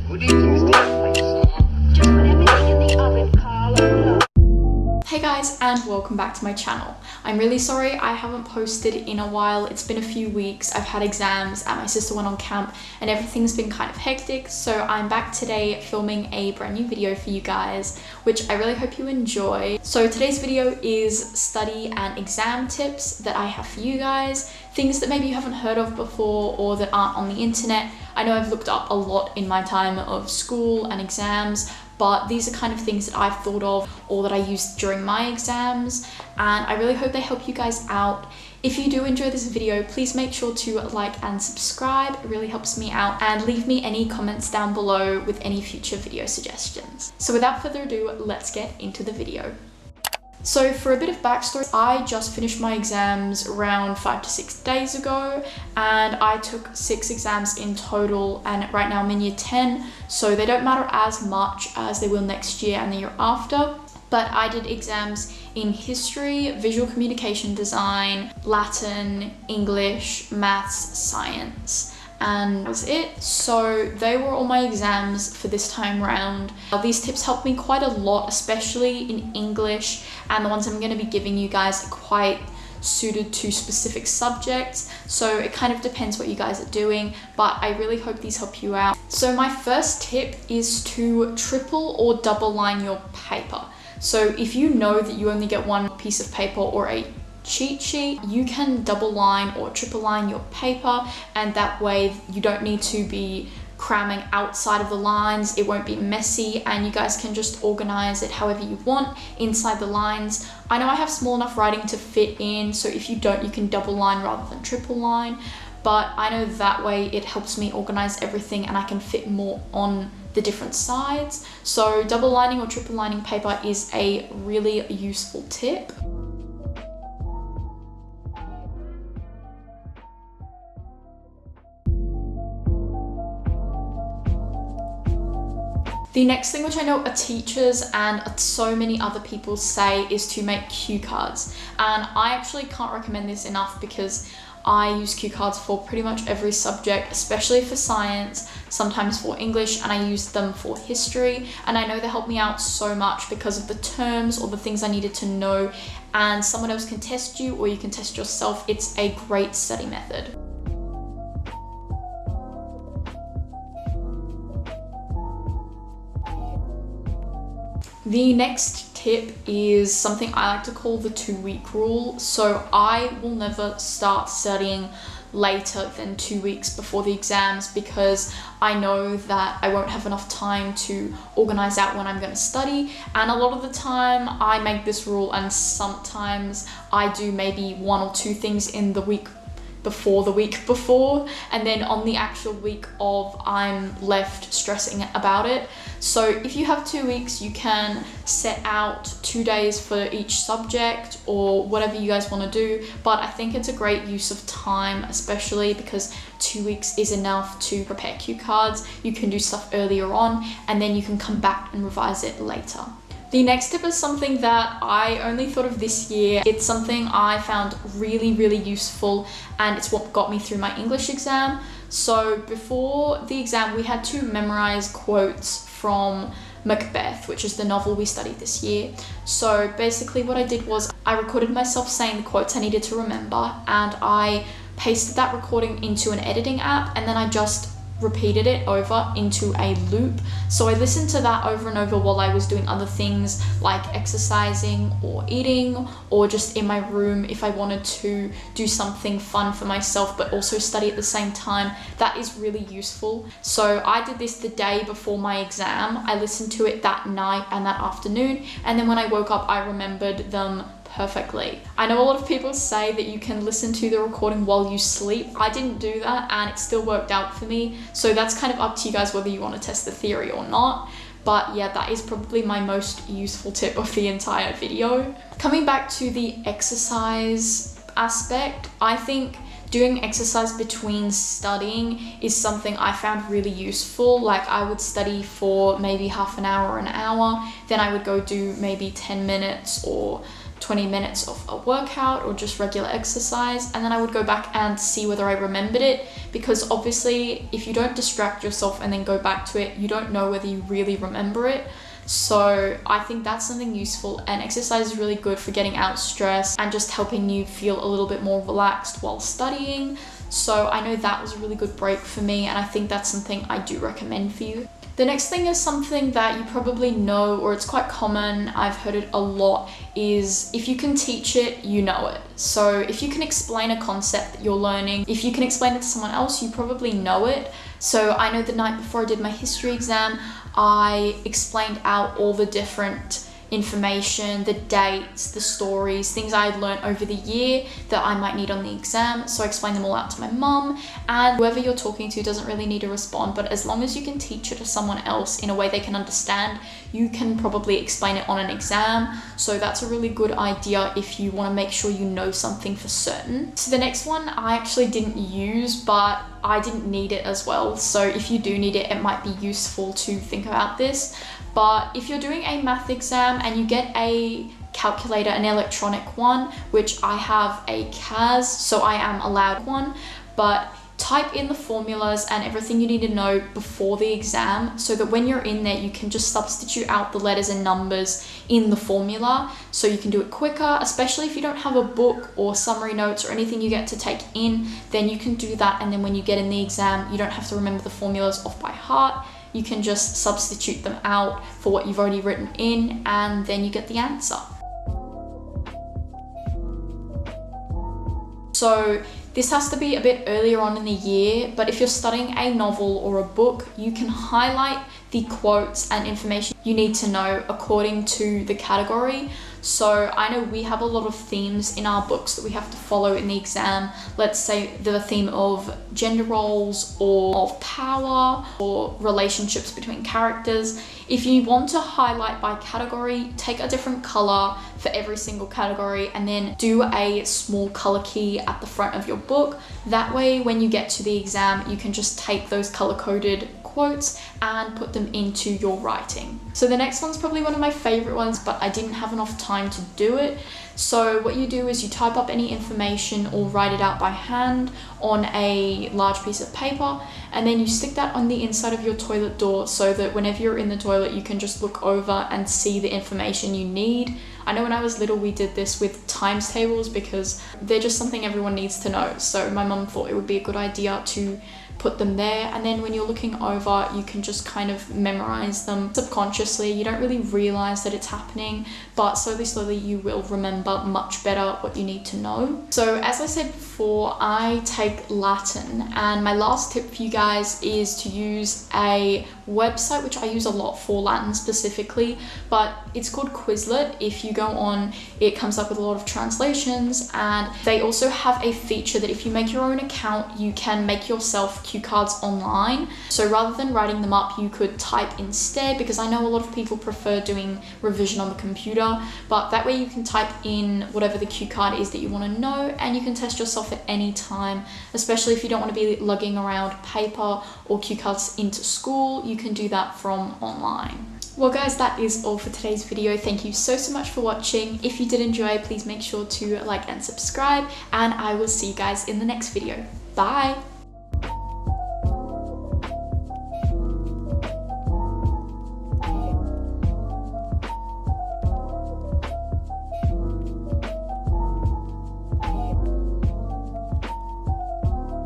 Hey guys, and welcome back to my channel. I'm really sorry I haven't posted in a while. It's been a few weeks. I've had exams and my sister went on camp and everything's been kind of hectic. So I'm back today filming a brand new video for you guys, which I really hope you enjoy. So today's video is study and exam tips that I have for you guys. Things that maybe you haven't heard of before or that aren't on the internet. I know I've looked up a lot in my time of school and exams, but these are kind of things that I've thought of or that I used during my exams, and I really hope they help you guys out. If you do enjoy this video, please make sure to like and subscribe. It really helps me out, and leave me any comments down below with any future video suggestions. So without further ado, let's get into the video. So for a bit of backstory, I just finished my exams around 5 to 6 days ago, and I took 6 exams in total, and right now I'm in year 10, so they don't matter as much as they will next year and the year after. But I did exams in history, visual communication design, Latin, English, maths, science, and that was it. So they were all my exams for this time round. These tips helped me quite a lot, especially in English, and the ones I'm going to be giving you guys are quite suited to specific subjects, so it kind of depends what you guys are doing, but I really hope these help you out. So my first tip is to triple or double line your paper. So if you know that you only get one piece of paper or a cheat sheet, you can double line or triple line your paper, and that way you don't need to be cramming outside of the lines. It won't be messy, and you guys can just organize it however you want inside the lines. I know I have small enough writing to fit in, so if you don't, you can double line rather than triple line, but I know that way it helps me organize everything and I can fit more on the different sides. So double lining or triple lining paper is a really useful tip. The next thing, which I know teachers and so many other people say, is to make cue cards. And I actually can't recommend this enough because I use cue cards for pretty much every subject, especially for science, sometimes for English, and I use them for history. And I know they help me out so much because of the terms or the things I needed to know, and someone else can test you or you can test yourself. It's a great study method. The next tip is something I like to call the 2-week rule. So I will never start studying later than 2 weeks before the exams, because I know that I won't have enough time to organize out when I'm going to study. And a lot of the time I make this rule, and sometimes I do maybe 1 or 2 things in the week before, and then on the actual week of, I'm left stressing about it. So if you have 2 weeks, you can set out 2 days for each subject or whatever you guys want to do, but I think it's a great use of time, especially because 2 weeks is enough to prepare cue cards. You can do stuff earlier on, and then you can come back and revise it later. The next tip is something that I only thought of this year. It's something I found really, really useful, and it's what got me through my English exam. So before the exam, we had to memorize quotes from Macbeth, which is the novel we studied this year. So basically what I did was I recorded myself saying the quotes I needed to remember, and I pasted that recording into an editing app, and then I just repeated it over into a loop. So I listened to that over and over while I was doing other things like exercising or eating, or just in my room if I wanted to do something fun for myself but also study at the same time. That is really useful. So I did this the day before my exam. I listened to it that night and that afternoon, and then when I woke up I remembered them perfectly. I know a lot of people say that you can listen to the recording while you sleep. I didn't do that, and it still worked out for me. So that's kind of up to you guys whether you want to test the theory or not. But yeah, that is probably my most useful tip of the entire video. Coming back to the exercise aspect, I think doing exercise between studying is something I found really useful. Like I would study for maybe half an hour or an hour, then I would go do maybe 10 minutes or 20 minutes of a workout or just regular exercise, and then I would go back and see whether I remembered it, because obviously if you don't distract yourself and then go back to it, you don't know whether you really remember it. So I think that's something useful, and exercise is really good for getting out stress and just helping you feel a little bit more relaxed while studying. So I know that was a really good break for me, and I think that's something I do recommend for you. The next thing is something that you probably know, or it's quite common, I've heard it a lot, is if you can teach it, you know it. So if you can explain a concept that you're learning, if you can explain it to someone else, you probably know it. So I know the night before I did my history exam, I explained out all the different information, the dates, the stories, things I had learned over the year that I might need on the exam. So I explained them all out to my mum, and whoever you're talking to doesn't really need to respond, but as long as you can teach it to someone else in a way they can understand, you can probably explain it on an exam. So that's a really good idea if you want to make sure you know something for certain. So the next one I actually didn't use, but I didn't need it as well. So if you do need it, it might be useful to think about this. But if you're doing a math exam and you get a calculator, an electronic one, which I have a CAS, so I am allowed one, but type in the formulas and everything you need to know before the exam, so that when you're in there, you can just substitute out the letters and numbers in the formula, so you can do it quicker. Especially if you don't have a book or summary notes or anything you get to take in, then you can do that, and then when you get in the exam, you don't have to remember the formulas off by heart. You can just substitute them out for what you've already written in, and then you get the answer. So this has to be a bit earlier on in the year, but if you're studying a novel or a book, you can highlight the quotes and information you need to know according to the category. So I know we have a lot of themes in our books that we have to follow in the exam. Let's say the theme of gender roles or of power or relationships between characters. If you want to highlight by category, take a different color for every single category and then do a small color key at the front of your book. That way, when you get to the exam, you can just take those color-coded quotes and put them into your writing. So the next one's probably one of my favorite ones, but I didn't have enough time to do it. So what you do is you type up any information or write it out by hand on a large piece of paper, and then you stick that on the inside of your toilet door so that whenever you're in the toilet, you can just look over and see the information you need. I know when I was little, we did this with times tables because they're just something everyone needs to know. So my mum thought it would be a good idea to put them there, and then when you're looking over, you can just kind of memorize them subconsciously. You don't really realize that it's happening, but slowly you will remember much better what you need to know. So as I said before, I take Latin, and my last tip for you guys is to use a website which I use a lot for Latin specifically, but it's called Quizlet. If you go on, it comes up with a lot of translations, and they also have a feature that if you make your own account, you can make yourself cue cards online. So rather than writing them up, you could type instead, because I know a lot of people prefer doing revision on the computer, but that way you can type in whatever the cue card is that you want to know, and you can test yourself at any time, especially if you don't want to be lugging around paper or cue cards into school. You can do that from online. Well guys, that is all for today's video. Thank you so much for watching. If you did enjoy, please make sure to like and subscribe, and I will see you guys in the next video. Bye!